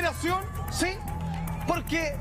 Admiración, sí, porque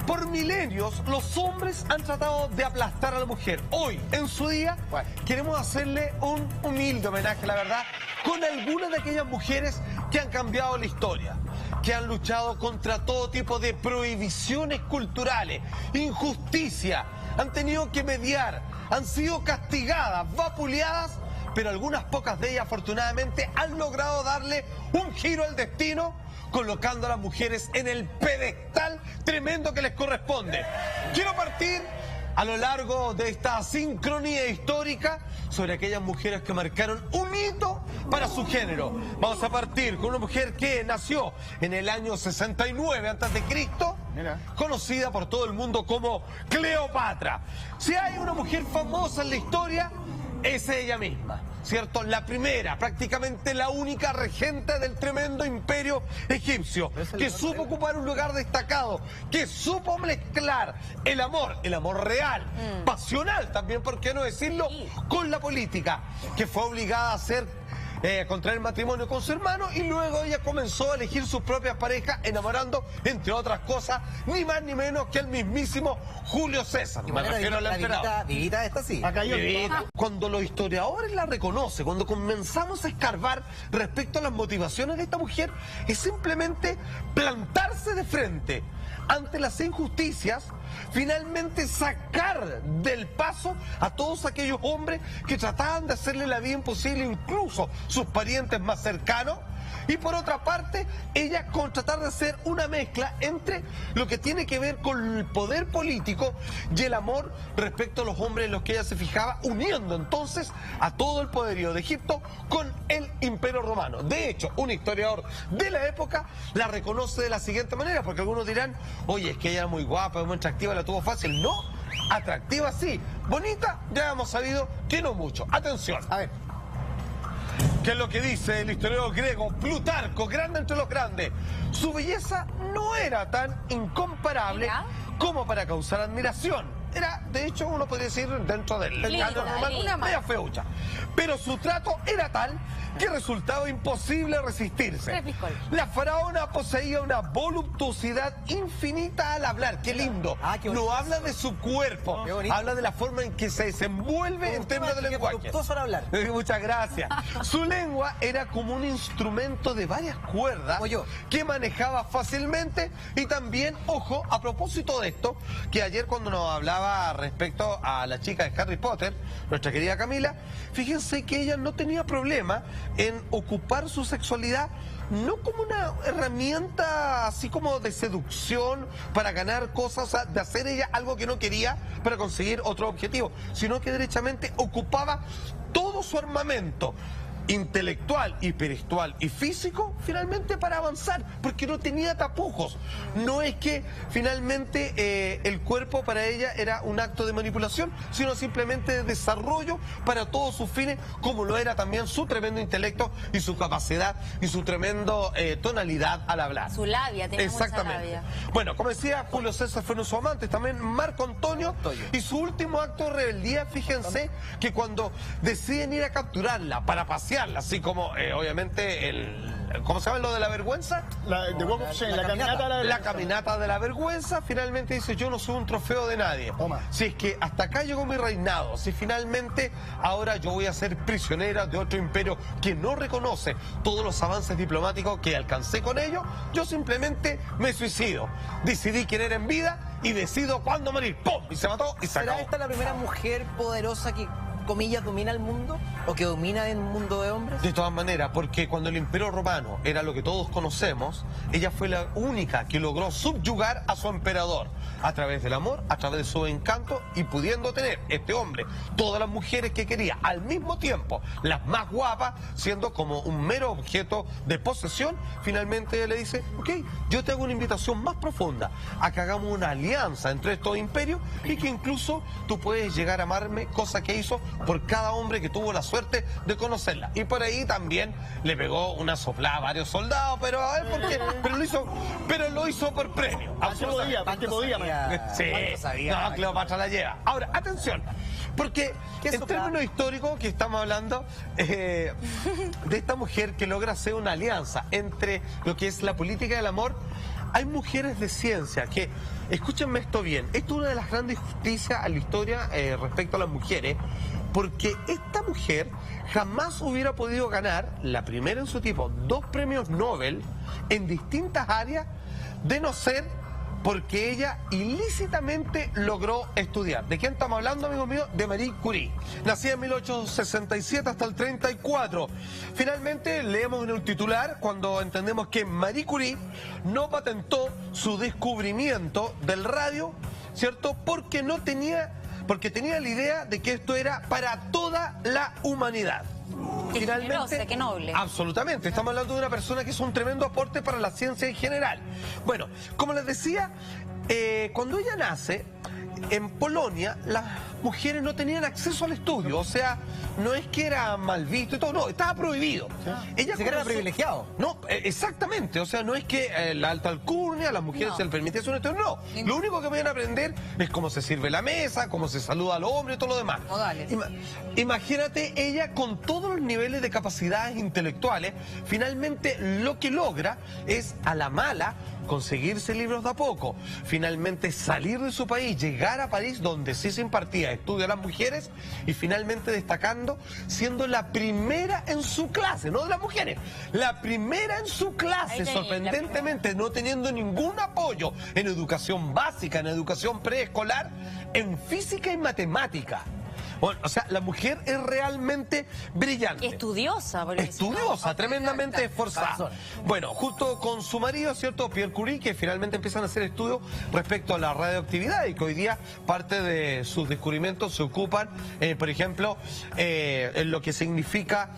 por milenios los hombres han tratado de aplastar a la mujer. Hoy, en su día, queremos hacerle un humilde homenaje, la verdad, con algunas de aquellas mujeres que han cambiado la historia, que han luchado contra todo tipo de prohibiciones culturales, injusticia, han tenido que mediar, han sido castigadas, vapuleadas, pero algunas pocas de ellas afortunadamente han logrado darle un giro al destino, colocando a las mujeres en el pedestal tremendo que les corresponde. Quiero partir a lo largo de esta sincronía histórica sobre aquellas mujeres que marcaron un hito para su género. Vamos a partir con una mujer que nació en el año 69 a.C., conocida por todo el mundo como Cleopatra. Si hay una mujer famosa en la historia, es ella misma, ¿cierto? La primera, prácticamente la única regente del tremendo imperio egipcio, que supo ocupar un lugar destacado, que supo mezclar el amor real, pasional también, ¿por qué no decirlo?, con la política, que fue obligada a hacer contraer matrimonio con su hermano, y luego ella comenzó a elegir sus propias parejas, enamorando, entre otras cosas, ni más ni menos que el mismísimo Julio César. Me refiero al emperador. Vivita esta sí. Cuando los historiadores la reconocen, cuando comenzamos a escarbar respecto a las motivaciones de esta mujer, es simplemente plantarse de frente ante las injusticias, finalmente sacar del paso a todos aquellos hombres que trataban de hacerle la vida imposible, incluso sus parientes más cercanos. Y por otra parte, ella con tratar de hacer una mezcla entre lo que tiene que ver con el poder político y el amor respecto a los hombres en los que ella se fijaba, uniendo entonces a todo el poderío de Egipto con el Imperio Romano. De hecho, un historiador de la época la reconoce de la siguiente manera, porque algunos dirán, oye, es que ella era muy guapa, muy atractiva, la tuvo fácil. No, atractiva sí, bonita ya hemos sabido que no mucho. Atención. A ver. ¿Qué es lo que dice el historiador griego Plutarco, grande entre los grandes? Su belleza no era tan incomparable como para causar admiración. Era, de hecho, uno podría decir, dentro del canon romano, media feucha. Pero su trato era tal que resultaba imposible resistirse. La faraona poseía una voluptuosidad infinita al hablar. ¡Qué lindo! No habla de su cuerpo, habla de la forma en que se desenvuelve en términos de lenguaje. Para hablar. Muchas gracias. Su lengua era como un instrumento de varias cuerdas que manejaba fácilmente. Y también, ojo, a propósito de esto, que ayer cuando nos hablaba respecto a la chica de Harry Potter, nuestra querida Camila, fíjense que ella no tenía problema en ocupar su sexualidad no como una herramienta así como de seducción para ganar cosas, o sea, de hacer ella algo que no quería para conseguir otro objetivo, sino que derechamente ocupaba todo su armamento intelectual, hiperespiritual y físico, finalmente para avanzar, porque no tenía tapujos. No es que finalmente el cuerpo para ella era un acto de manipulación, sino simplemente de desarrollo para todos sus fines, como lo era también su tremendo intelecto y su capacidad y su tremendo tonalidad al hablar. Su labia, tenía mucha labia. Bueno, como decía, Julio César fue uno de sus amantes, también Marco Antonio, y su último acto de rebeldía, fíjense que cuando deciden ir a capturarla para pasear, así como obviamente ¿cómo se llama lo de la vergüenza? La caminata de la vergüenza, finalmente dice, yo no soy un trofeo de nadie. Si es que hasta acá llegó mi reinado, si finalmente ahora yo voy a ser prisionera de otro imperio que no reconoce todos los avances diplomáticos que alcancé con ellos, yo simplemente me suicido. Decidí querer en vida y decido cuándo morir. ¡Pum! Y se mató y se acabó. ¿Será esta la primera mujer poderosa que, comillas, domina el mundo o que domina el mundo de hombres? De todas maneras, porque cuando el Imperio Romano era lo que todos conocemos, ella fue la única que logró subyugar a su emperador a través del amor, a través de su encanto, y pudiendo tener este hombre todas las mujeres que quería al mismo tiempo, las más guapas, siendo como un mero objeto de posesión, finalmente ella le dice, ok, yo te hago una invitación más profunda a que hagamos una alianza entre estos imperios y que incluso tú puedes llegar a amarme, cosa que hizo por cada hombre que tuvo la suerte de conocerla. Y por ahí también le pegó una soplada a varios soldados, pero a ver por qué, pero lo hizo por premio. ¿Para qué podía? Sí, no, Cleopatra la lleva. Ahora, atención, Porque en términos históricos que estamos hablando de esta mujer que logra hacer una alianza entre lo que es la política y el amor, hay mujeres de ciencia que, escúchenme esto bien, esto es una de las grandes injusticias a la historia respecto a las mujeres, porque esta mujer jamás hubiera podido ganar, la primera en su tipo, 2 premios Nobel en distintas áreas, de no ser porque ella ilícitamente logró estudiar. ¿De quién estamos hablando, amigos míos? De Marie Curie. Nacida en 1867 hasta el 34. Finalmente leemos en un titular cuando entendemos que Marie Curie no patentó su descubrimiento del radio, ¿cierto? Porque tenía la idea de que esto era para toda la humanidad. Qué generosa, qué noble. Absolutamente, estamos hablando de una persona que es un tremendo aporte para la ciencia en general. Bueno, como les decía, cuando ella nace, en Polonia las mujeres no tenían acceso al estudio, o sea, no es que era mal visto y todo, no, estaba prohibido. Ella era privilegiado. No, exactamente, o sea, no es que la alta alcurnia, a las mujeres se les permitía hacer un estudio, no. Lo único que podían aprender es cómo se sirve la mesa, cómo se saluda al hombre y todo lo demás. Modales. Imagínate ella con todos los niveles de capacidades intelectuales, finalmente lo que logra es a la mala conseguirse libros de a poco, finalmente salir de su país, llegar a París donde sí se impartía estudio a las mujeres y finalmente destacando, siendo la primera en su clase, no de las mujeres, la primera en su clase, sorprendentemente no teniendo ningún apoyo en educación básica, en educación preescolar, en física y matemática. Bueno, o sea, la mujer es realmente brillante. Estudiosa. Estudiosa, tremendamente esforzada. Bueno, junto con su marido, ¿cierto? Pierre Curie, que finalmente empiezan a hacer estudios respecto a la radioactividad y que hoy día parte de sus descubrimientos se ocupan, por ejemplo, en lo que significa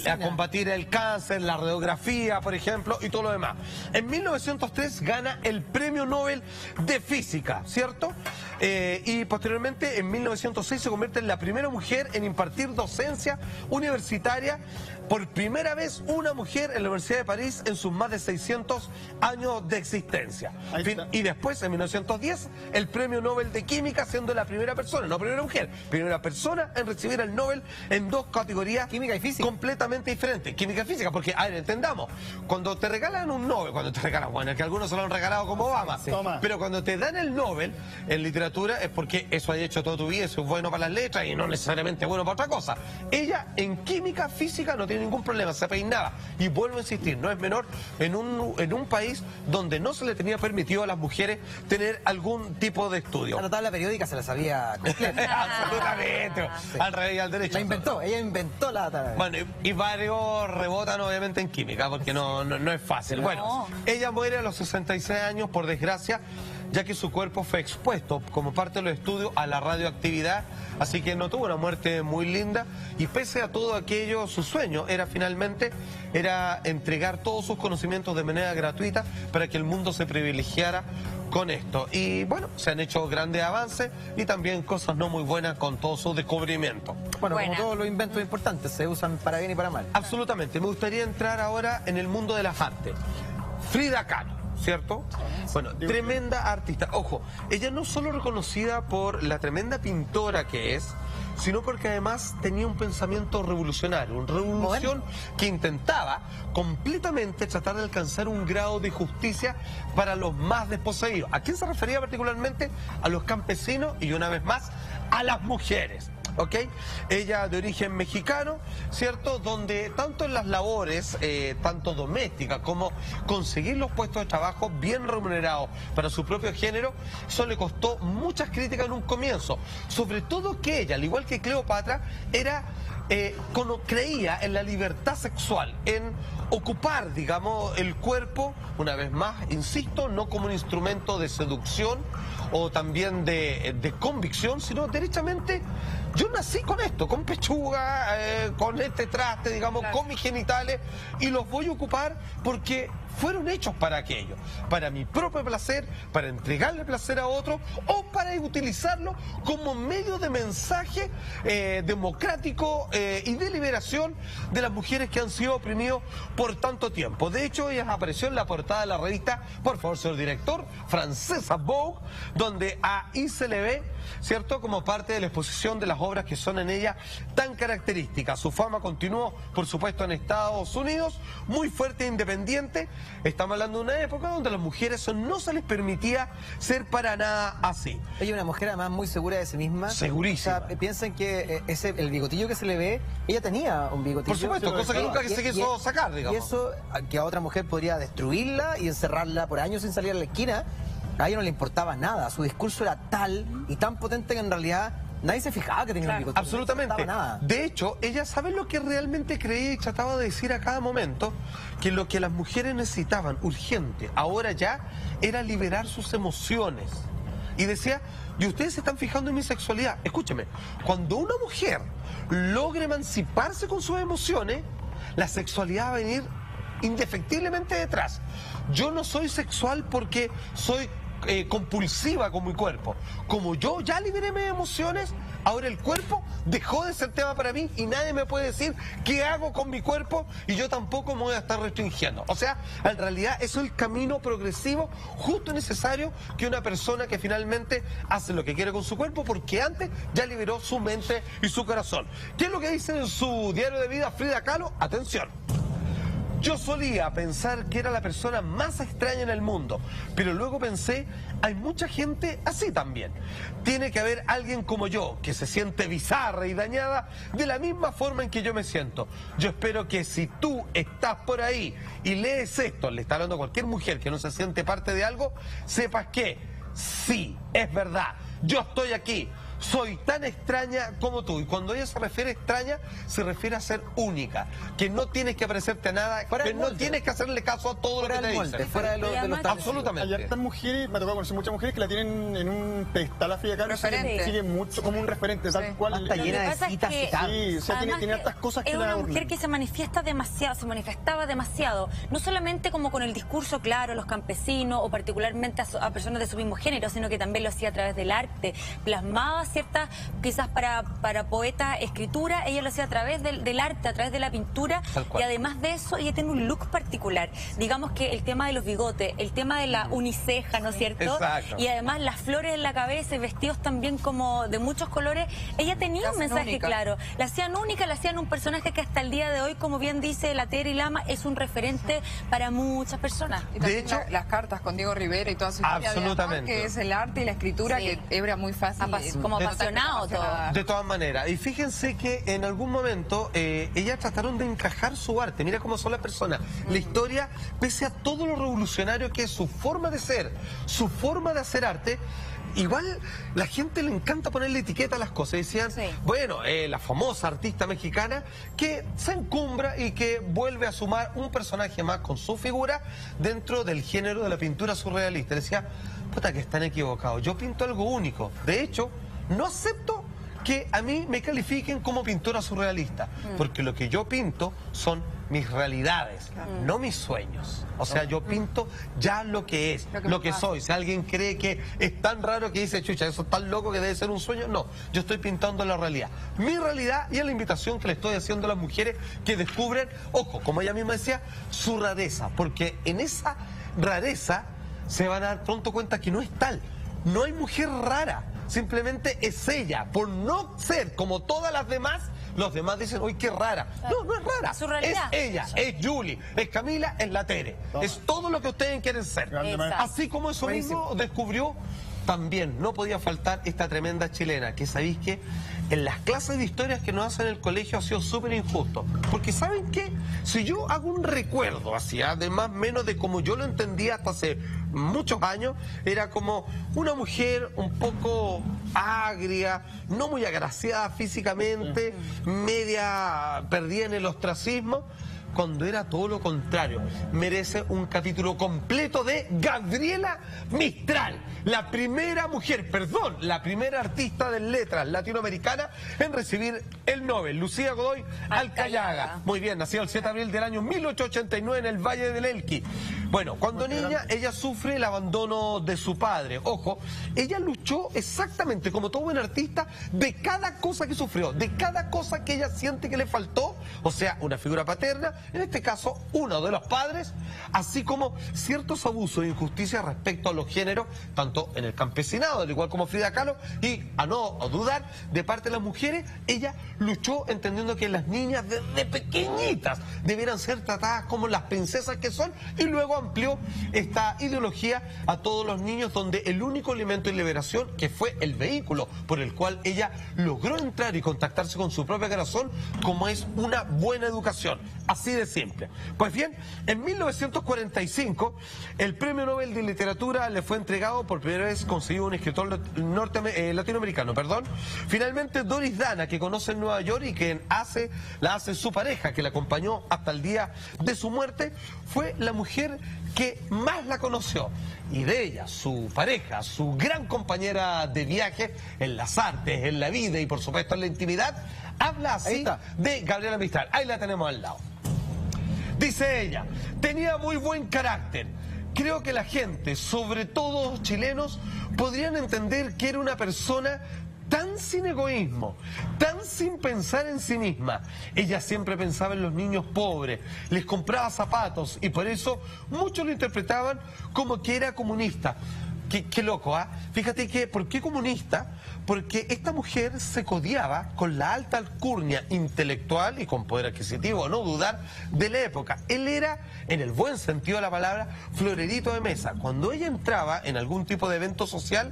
a combatir el cáncer, la radiografía, por ejemplo, y todo lo demás. En 1903 gana el Premio Nobel de Física, ¿cierto? Y posteriormente, en 1906, se convierte en la primera mujer en impartir docencia universitaria. Por primera vez, una mujer en la Universidad de París en sus más de 600 años de existencia. Y después, en 1910, el Premio Nobel de Química, siendo la primera persona, no primera mujer, primera persona en recibir el Nobel en 2 categorías. Química y física. Completamente diferentes. Química y física, porque, a ver, entendamos, cuando te regalan un Nobel, bueno, es que algunos se lo han regalado como Obama, sí. Pero cuando te dan el Nobel en literatura es porque eso has hecho toda tu vida, eso es bueno para las letras y no necesariamente bueno para otra cosa. Ella en química, física no tiene ningún problema, se peinaba. Y vuelvo a insistir, no es menor en un país donde no se le tenía permitido a las mujeres tener algún tipo de estudio. La tabla periódica se la sabía completa. Absolutamente, al revés y al derecho. Ella inventó la tabla. Bueno, y varios rebotan obviamente en química, porque no es fácil. Bueno, ella muere a los 66 años, por desgracia, ya que su cuerpo fue expuesto como parte de los estudios a la radioactividad, así que no tuvo una muerte muy linda, y pese a todo aquello, su sueño era finalmente entregar todos sus conocimientos de manera gratuita para que el mundo se privilegiara con esto. Y bueno, se han hecho grandes avances y también cosas no muy buenas con todos sus descubrimientos. Bueno, como todos los inventos importantes, se usan para bien y para mal. Absolutamente. Me gustaría entrar ahora en el mundo de las artes. Frida Kahlo, ¿cierto? Bueno, tremenda artista. Ojo, ella no solo reconocida por la tremenda pintora que es, sino porque además tenía un pensamiento revolucionario, una revolución que intentaba completamente tratar de alcanzar un grado de justicia para los más desposeídos. ¿A quién se refería particularmente? A los campesinos y, una vez más, a las mujeres. ¿Ok? Ella de origen mexicano, ¿cierto? Donde tanto en las labores, tanto domésticas como conseguir los puestos de trabajo bien remunerados para su propio género, eso le costó muchas críticas en un comienzo. Sobre todo que ella, al igual que Cleopatra, creía en la libertad sexual, en ocupar, digamos, el cuerpo, una vez más, insisto, no como un instrumento de seducción o también de convicción, sino derechamente, yo nací con esto, con pechuga, con este traste, digamos, con mis genitales, y los voy a ocupar porque fueron hechos para aquello, para mi propio placer, para entregarle placer a otro o para utilizarlo como medio de mensaje democrático y de liberación de las mujeres que han sido oprimidas por tanto tiempo. De hecho, ella apareció en la portada de la revista, por favor, señor director, francesa Vogue, donde ahí se le ve, ¿cierto?, como parte de la exposición de las obras que son en ella tan características. Su fama continuó, por supuesto, en Estados Unidos, muy fuerte e independiente. Estamos hablando de una época donde a las mujeres no se les permitía ser para nada así. Ella es una mujer además muy segura de sí misma. Segurísima. O sea, piensan que el bigotillo que se le ve, ella tenía un bigotillo. Por supuesto, cosa que nunca se quiso sacar, digamos. Y eso, que a otra mujer podría destruirla y encerrarla por años sin salir a la esquina, a ella no le importaba nada. Su discurso era tal y tan potente que en realidad nadie se fijaba que tenía un bigotillo. Absolutamente. No le importaba nada. De hecho, ella sabe lo que realmente creía y trataba de decir a cada momento, que lo que las mujeres necesitaban urgente, ahora ya, era liberar sus emociones. Y decía, y ustedes se están fijando en mi sexualidad. Escúcheme, cuando una mujer logra emanciparse con sus emociones, la sexualidad va a venir indefectiblemente detrás. Yo no soy sexual porque soy compulsiva con mi cuerpo. Como yo ya liberé mis emociones, ahora el cuerpo dejó de ser tema para mí y nadie me puede decir qué hago con mi cuerpo y yo tampoco me voy a estar restringiendo. O sea, en realidad eso es el camino progresivo justo y necesario que una persona que finalmente hace lo que quiere con su cuerpo porque antes ya liberó su mente y su corazón. ¿Qué es lo que dice en su diario de vida Frida Kahlo? Atención. Yo solía pensar que era la persona más extraña en el mundo, pero luego pensé, hay mucha gente así también. Tiene que haber alguien como yo, que se siente bizarra y dañada de la misma forma en que yo me siento. Yo espero que si tú estás por ahí y lees esto, le está hablando a cualquier mujer que no se siente parte de algo, sepas que sí, es verdad, yo estoy aquí. Soy tan extraña como tú. Y cuando ella se refiere a extraña, se refiere a ser única. Que no tienes que parecerte a nada, que no tienes que hacerle caso a todo lo que te dicen. Fuera de lo absolutamente. Hay hartas mujeres, me ha tocado conocer muchas mujeres que la tienen en un pedestal a Frida Kahlo. Sigue mucho como un referente, tal cual. Está llena de citas citadas. Sí, o sea, tiene hartas cosas que es la una adornan. mujer que se manifiesta demasiado, se manifestaba demasiado, no solamente como con el discurso claro a los campesinos o particularmente a personas de su mismo género, sino que también lo hacía a través del arte, plasmaba ciertas, quizás para poeta, escritura, ella lo hacía a través del arte, a través de la pintura, y además de eso ella tiene un look particular, digamos que el tema de los bigotes, el tema de la uniceja, ¿no es cierto? Exacto. Y además las flores en la cabeza y vestidos también como de muchos colores, ella tenía un mensaje claro, la hacían única, la hacían un personaje que hasta el día de hoy, como bien dice la Terry Lama, es un referente para muchas personas. Y también de hecho, las cartas con Diego Rivera y toda su historia de amor, que es el arte y la escritura, que era muy fácil. Como apasionado todo. De todas maneras. Y fíjense que en algún momento ellas trataron de encajar su arte. Mira cómo son las personas. La historia, pese a todo lo revolucionario que es su forma de ser, su forma de hacer arte, igual la gente le encanta ponerle etiqueta a las cosas. Decían, bueno, la famosa artista mexicana que se encumbra y que vuelve a sumar un personaje más con su figura dentro del género de la pintura surrealista. Decía, puta que están equivocados, yo pinto algo único. De hecho, no acepto que a mí me califiquen como pintora surrealista, porque lo que yo pinto son mis realidades, no mis sueños. O sea, yo pinto ya lo que es, lo que soy. Si alguien cree que es tan raro que dice, chucha, eso es tan loco que debe ser un sueño, no, yo estoy pintando la realidad. Mi realidad, y es la invitación que le estoy haciendo a las mujeres que descubren, ojo, como ella misma decía, su rareza, porque en esa rareza se van a dar pronto cuenta que no es tal. No hay mujer rara, simplemente es ella. Por no ser como todas las demás, los demás dicen, uy, qué rara. No, no es rara. Su realidad. Es ella, es Julie, es Camila, es la Tere. Es todo lo que ustedes quieren ser. Así como eso mismo descubrió, también no podía faltar esta tremenda chilena, que sabéis que en las clases de historias que nos hacen en el colegio ha sido súper injusto. Porque ¿saben qué? Si yo hago un recuerdo así, de más o menos de como yo lo entendía hasta hace muchos años, era como una mujer un poco agria, no muy agraciada físicamente, media perdida en el ostracismo, cuando era todo lo contrario. Merece un capítulo completo de Gabriela Mistral, la primera mujer, la primera artista de letras latinoamericana en recibir el Nobel. Lucía Godoy Alcayaga. Muy bien, nacida el 7 de abril del año 1889 en el Valle del Elqui. Bueno, cuando niña ella sufre el abandono de su padre. Ojo, ella luchó exactamente como todo buen artista de cada cosa que sufrió, de cada cosa que ella siente que le faltó, o sea, una figura paterna, en este caso uno de los padres, así como ciertos abusos e injusticias respecto a los géneros, tanto en el campesinado, al igual como Frida Kahlo, y a no dudar, de parte de las mujeres, ella luchó entendiendo que las niñas desde pequeñitas debieran ser tratadas como las princesas que son, y luego amplió esta ideología a todos los niños, donde el único elemento de liberación, que fue el vehículo por el cual ella logró entrar y contactarse con su propia corazón, como es una buena educación, así de simple. Pues bien, en 1945 el Premio Nobel de Literatura le fue entregado por primera vez, conseguido un escritor latinoamericano. Finalmente Doris Dana, que conoce en Nueva York y que la hace su pareja, que la acompañó hasta el día de su muerte, fue la mujer que más la conoció. Y de ella, su pareja, su gran compañera de viaje en las artes, en la vida y por supuesto en la intimidad, habla así de Gabriela Mistral. Ahí la tenemos al lado. Dice ella: tenía muy buen carácter. Creo que la gente, sobre todo los chilenos, podrían entender que era una persona tan sin egoísmo, tan sin pensar en sí misma. Ella siempre pensaba en los niños pobres, les compraba zapatos y por eso muchos lo interpretaban como que era comunista. Qué loco, ¿ah? Fíjate que, ¿por qué comunista? Porque esta mujer se codiaba con la alta alcurnia intelectual y con poder adquisitivo, no dudar, de la época. Él era, en el buen sentido de la palabra, florerito de mesa. Cuando ella entraba en algún tipo de evento social,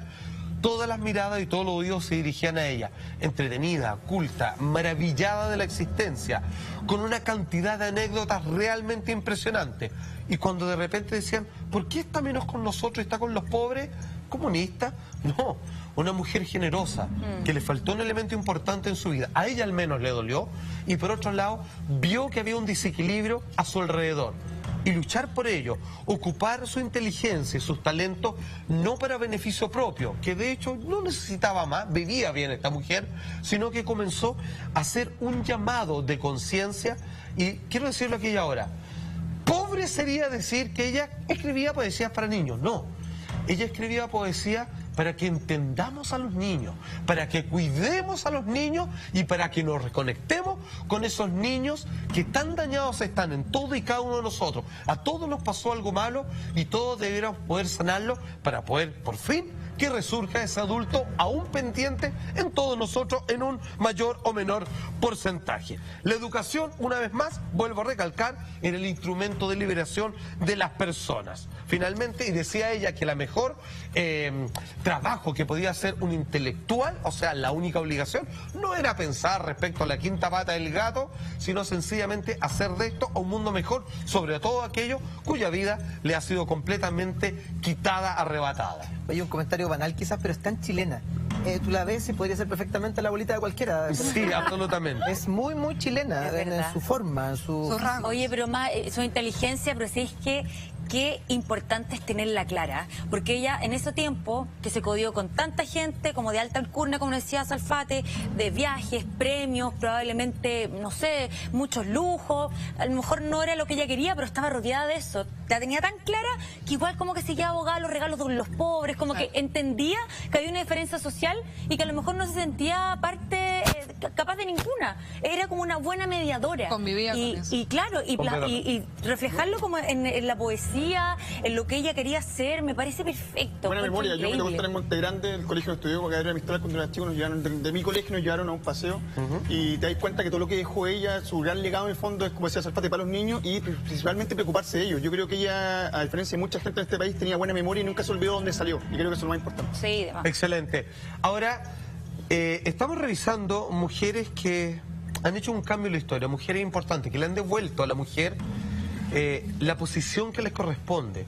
todas las miradas y todos los oídos se dirigían a ella, entretenida, culta, maravillada de la existencia, con una cantidad de anécdotas realmente impresionantes. Y cuando de repente decían: ¿por qué está menos con nosotros y está con los pobres? ¿Comunista? No, una mujer generosa, que le faltó un elemento importante en su vida. A ella al menos le dolió, y por otro lado vio que había un desequilibrio a su alrededor. Y luchar por ello, ocupar su inteligencia y sus talentos, no para beneficio propio, que de hecho no necesitaba más, vivía bien esta mujer, sino que comenzó a hacer un llamado de conciencia. Y quiero decirlo aquí y ahora, pobre sería decir que ella escribía poesías para niños. No, ella escribía poesía para que entendamos a los niños, para que cuidemos a los niños y para que nos reconectemos con esos niños que tan dañados están en todo y cada uno de nosotros. A todos nos pasó algo malo y todos debiéramos poder sanarlo para poder, por fin, que resurja ese adulto aún pendiente en todos nosotros en un mayor o menor porcentaje. La educación, una vez más, vuelvo a recalcar, era el instrumento de liberación de las personas. Finalmente, y decía ella que la mejor trabajo que podía hacer un intelectual, o sea, la única obligación, no era pensar respecto a la quinta pata del gato, sino sencillamente hacer de esto un mundo mejor, sobre todo aquello cuya vida le ha sido completamente quitada, arrebatada. Oye, un comentario banal quizás, pero es tan chilena. Tú la ves y podría ser perfectamente la abuelita de cualquiera. Sí, absolutamente. Es muy, muy chilena en su forma, en su rango. Oye, pero más su inteligencia, pero sí es que qué importante es tenerla clara, porque ella en ese tiempo que se codió con tanta gente como de alta alcurnia, como decía Salfate, de viajes, premios, probablemente, no sé, muchos lujos, a lo mejor no era lo que ella quería, pero estaba rodeada de eso, la tenía tan clara que igual como que seguía abogada los regalos de los pobres, como que entendía que había una diferencia social y que a lo mejor no se sentía parte capaz de ninguna, era como una buena mediadora. Convivía con eso. Y claro, y reflejarlo como en la poesía, en lo que ella quería hacer, me parece perfecto. Buena memoria, yo me encontré en Montegrande, el colegio que estudió con Gabriela Mistral cuando era chico, nos llevaron, de mi colegio nos llevaron a un paseo y te das cuenta que todo lo que dejó ella, su gran legado en el fondo es, como decía Salfate, para los niños y principalmente preocuparse de ellos. Yo creo que ella, a diferencia de mucha gente en este país, tenía buena memoria y nunca se olvidó dónde salió, y creo que eso es lo más importante. Sí, demás. Excelente. Ahora, estamos revisando mujeres que han hecho un cambio en la historia, mujeres importantes, que le han devuelto a la mujer la posición que les corresponde,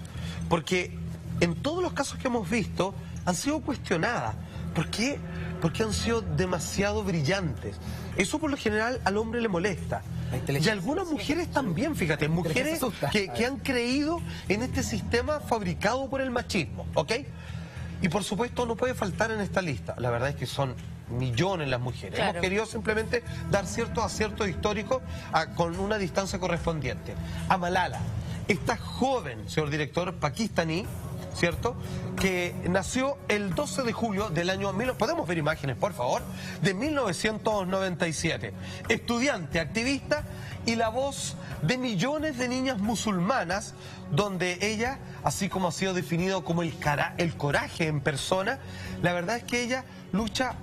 porque en todos los casos que hemos visto han sido cuestionadas. ¿Por qué? Porque han sido demasiado brillantes. Eso por lo general al hombre le molesta. Y algunas mujeres también, fíjate, mujeres que han creído en este sistema fabricado por el machismo, ¿ok? Y por supuesto no puede faltar en esta lista, la verdad es que son millones las mujeres. Claro. Hemos querido simplemente dar ciertos aciertos históricos con una distancia correspondiente. A Malala, esta joven, señor director, pakistaní, ¿cierto?, que nació el 12 de julio del año... ¿Podemos ver imágenes, por favor? De 1997. Estudiante, activista y la voz de millones de niñas musulmanas, donde ella, así como ha sido definido como el coraje en persona, la verdad es que ella lucha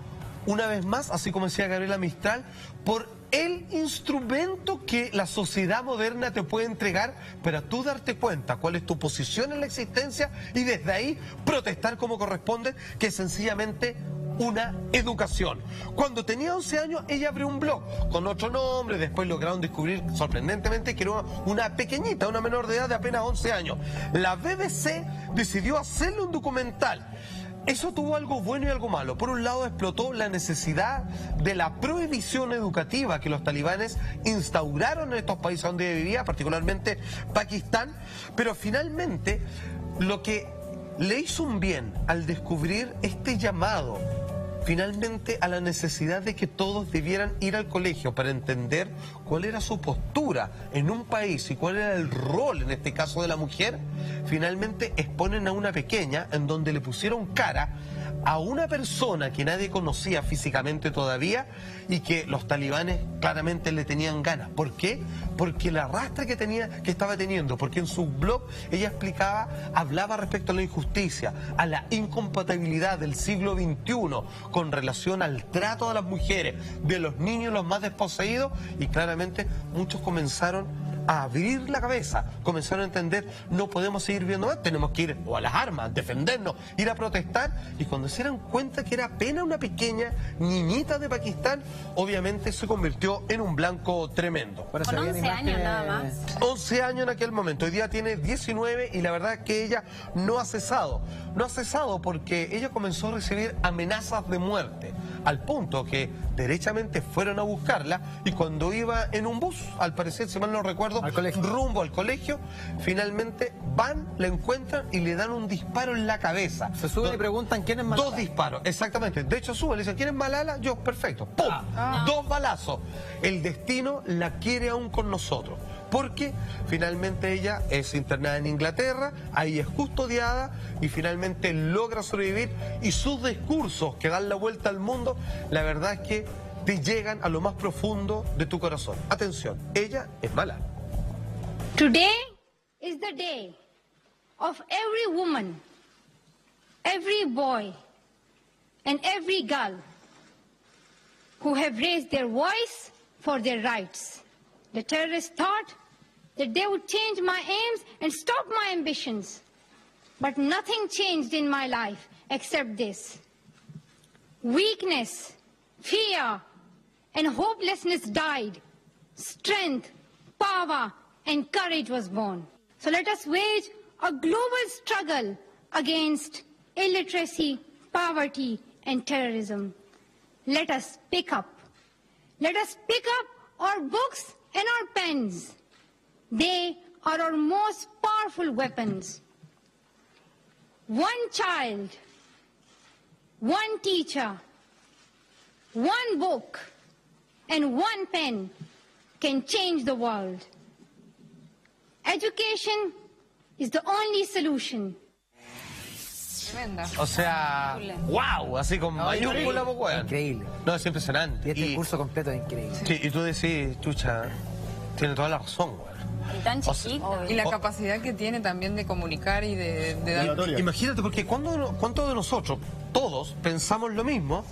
una vez más, así como decía Gabriela Mistral, por el instrumento que la sociedad moderna te puede entregar para tú darte cuenta cuál es tu posición en la existencia y desde ahí protestar como corresponde, que es sencillamente una educación. Cuando tenía 11 años ella abrió un blog con otro nombre, después lograron descubrir sorprendentemente que era una pequeñita, una menor de edad de apenas 11 años. La BBC decidió hacerle un documental. Eso tuvo algo bueno y algo malo. Por un lado, explotó la necesidad de la prohibición educativa que los talibanes instauraron en estos países donde vivía, particularmente Pakistán, pero finalmente lo que le hizo un bien al descubrir este llamado finalmente a la necesidad de que todos debieran ir al colegio para entender cuál era su postura en un país y cuál era el rol, en este caso de la mujer, finalmente exponen a una pequeña en donde le pusieron cara a una persona que nadie conocía físicamente todavía y que los talibanes claramente le tenían ganas. ¿Por qué? Porque el arrastre que estaba teniendo, porque en su blog ella hablaba respecto a la injusticia, a la incompatibilidad del siglo XXI con relación al trato de las mujeres, de los niños los más desposeídos, y claramente muchos comenzaron a abrir la cabeza, comenzaron a entender, no podemos seguir viendo más, tenemos que ir o a las armas, defendernos, ir a protestar, y cuando se dieron cuenta que era apenas una pequeña niñita de Pakistán, obviamente se convirtió en un blanco tremendo. Con 11 años nada más. 11 años en aquel momento, hoy día tiene 19 y la verdad es que ella no ha cesado porque ella comenzó a recibir amenazas de muerte, al punto que derechamente fueron a buscarla y cuando iba en un bus, al parecer, si mal no recuerdo, rumbo al colegio, finalmente van, la encuentran y le dan un disparo en la cabeza. Se suben y preguntan quién es Malala. 2 disparos, exactamente. De hecho suben, le dicen, ¿quién es Malala? Yo, perfecto. ¡Pum! 2 balazos. El destino la quiere aún con nosotros, porque finalmente ella es internada en Inglaterra, ahí es custodiada y finalmente logra sobrevivir, y sus discursos que dan la vuelta al mundo, la verdad es que te llegan a lo más profundo de tu corazón. Atención, ella es Malala. Today is the day of every woman, every boy, and every girl who have raised their voice for their rights. The terrorists thought that they would change my aims and stop my ambitions. But nothing changed in my life except this. Weakness, fear, and hopelessness died. Strength, power, and courage was born. So let us wage a global struggle against illiteracy, poverty, and terrorism. Let us pick up. Let us pick up our books and our pens. They are our most powerful weapons. One child, one teacher, one book, and one pen can change the world. Education is the only solution. Tremenda. O sea, wow, así con mayúscula, pues, weón. Increíble. No, es impresionante. Y este curso completo es increíble. Sí, y tú decís, chucha, tiene toda la razón, weón. Y tan chiquita. Y la capacidad que tiene también de comunicar y de dar... Imagínate, porque ¿cuántos de nosotros, todos, pensamos lo mismo,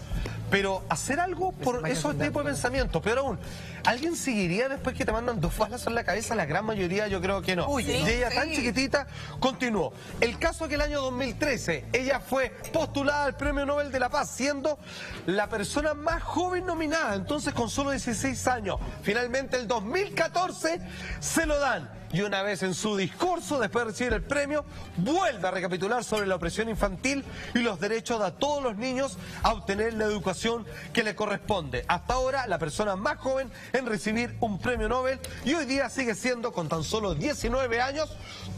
pero hacer algo por esos tipos de pensamientos? Peor aún, ¿alguien seguiría después que te mandan 2 balazos en la cabeza? La gran mayoría yo creo que no. Uy, y ella tan chiquitita continuó. El caso es que el año 2013 ella fue postulada al Premio Nobel de la Paz, siendo la persona más joven nominada, entonces con solo 16 años. Finalmente el 2014 se lo dan. Y una vez en su discurso, después de recibir el premio, vuelve a recapitular sobre la opresión infantil y los derechos de todos los niños a obtener la educación que le corresponde. Hasta ahora, la persona más joven en recibir un premio Nobel, y hoy día sigue siendo, con tan solo 19 años,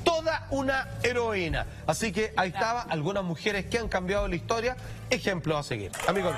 toda una heroína. Así que ahí estaban algunas mujeres que han cambiado la historia, ejemplos a seguir. Amigos.